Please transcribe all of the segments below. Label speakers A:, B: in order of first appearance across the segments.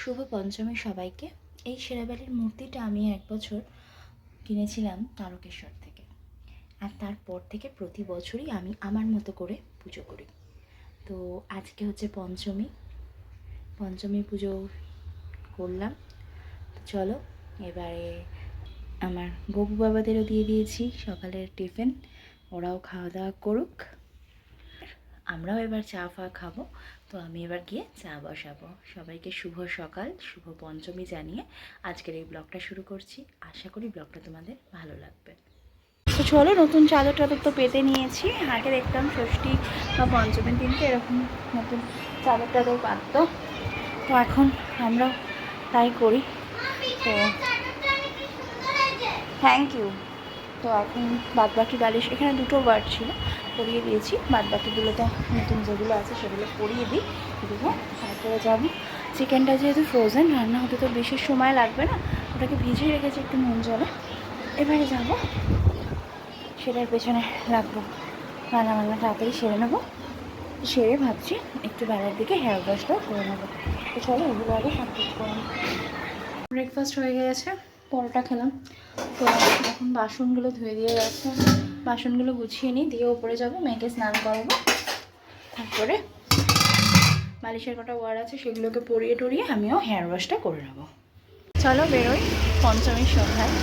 A: শুভ পঞ্চমী সবাইকে। এই শেরাবালির মূর্তিটা আমি 1 বছর কিনেছিলাম তারকেশ্বর থেকে, আর তারপর থেকে প্রতি বছরই আমি আমার মতো করে পুজো করি। তো আজকে হচ্ছে পঞ্চমী পুজো করলাম। তো চলো এবারে আমার গপু বাবাদেরও দিয়ে দিয়েছি সকালের টিফিন, ওরাও খাওয়া দাওয়া করুক, আমরাও এবার চা ফা খাবো। তো আমি এবার গিয়ে চা বসাবো। সবাইকে শুভ সকাল, শুভ পঞ্চমী জানিয়ে আজকের এই ব্লগটা শুরু করছি। আশা করি ব্লগটা তোমাদের ভালো লাগবে। তো চলো, নতুন চাদর টাদর তো পেতে নিয়েছি। আগে দেখতাম ষষ্ঠী বা পঞ্চমীর দিনকে এরকম নতুন চাদর টাদর পাতত, তো এখন আমরাও তাই করি। তো থ্যাংক ইউ। তো এখন বাদবাকি বালিশ, এখানে 2টো বার্ড ছিল, পরিয়ে দিয়েছি। বাদবাকিগুলোতে নতুন যেগুলো আছে সেগুলো পরিয়ে দিই, দিয়ে তারপরে যাবো। চিকেনটা যেহেতু ফ্রোজেন, রান্না হতে তো বেশি সময় লাগবে না, ওটাকে ভিজিয়ে রেখেছি একটু নুন জলে। এবারে যাবো, সেটার পেছনে লাগবো, রান্না তাড়াতাড়ি সেরে নেবো। সেরে ভাবছি একটু বেলার দিকে হেয়ার ওয়াশটাও করে নেবো। তো চলো এগুলো আগে কমপ্লিট করে নেবো। ব্রেকফাস্ট হয়ে গেছে, পরোটা খেলাম। তো এখন বাসনগুলো ধুয়ে দিয়ে গেছে, বাসনগুলো গুছিয়ে নিই, দিয়ে ওপরে যাবো, মেয়েকে স্নান করাবো। তারপরে বালিশের কটা ওয়ার আছে সেগুলোকে পরিয়ে টরিয়ে আমিও হেয়ার ওয়াশটা করে নেবো। চলো বেরোই পঞ্চমীর সন্ধ্যায়।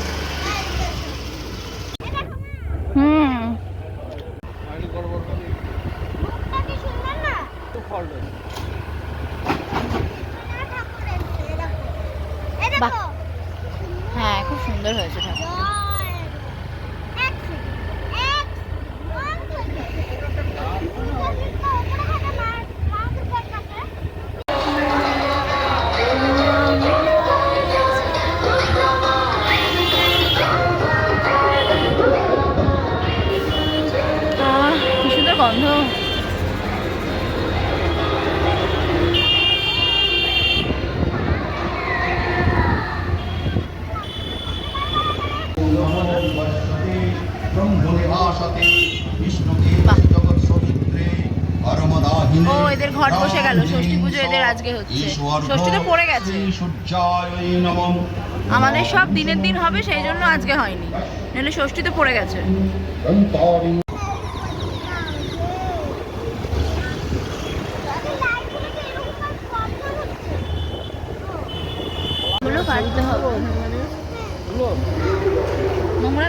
A: হ্যাঁ, খুব সুন্দর হয়েছে ঠাকুর। কি সুন্দর গন্ধ। ও এদের ঘট বসে গেল, ষষ্ঠী পুজো এদের আজকে হচ্ছে। ষষ্ঠী তো পড়ে গেছে, আমাদের সব দিনের দিন হবে, সেই জন্য আজকে হয়নি, নাহলে ষষ্ঠী তো পড়ে গেছে। গুলো কাটতে হবে, নোংরা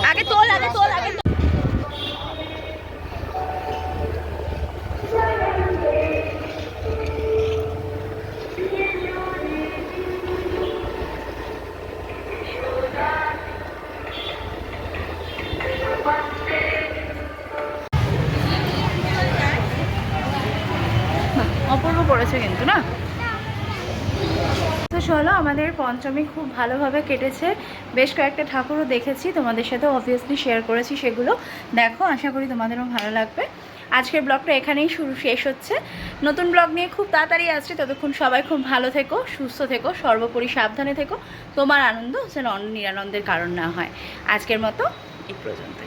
A: আগে তোল, আগে তোল, আগে তোল। অপূর্ব পড়েছে কিন্তু না। তো চলো, আমাদের পঞ্চমী খুব ভালোভাবে কেটেছে, বেশ কয়েকটা ঠাকুরও দেখেছি, তোমাদের সাথে অবভিয়াসলি শেয়ার করেছি, সেগুলো দেখো, আশা করি তোমাদেরও ভালো লাগবে। আজকের ব্লগটা এখানেই শেষ হচ্ছে। নতুন ব্লগ নিয়ে খুব তাড়াতাড়ি আসছে, ততক্ষণ সবাই খুব ভালো থেকো, সুস্থ থেকো, সর্বোপরি সাবধানে থেকো। তোমার আনন্দ যেন অন্য নিরানন্দের কারণ না হয়। আজকের মতো এই পর্যন্ত।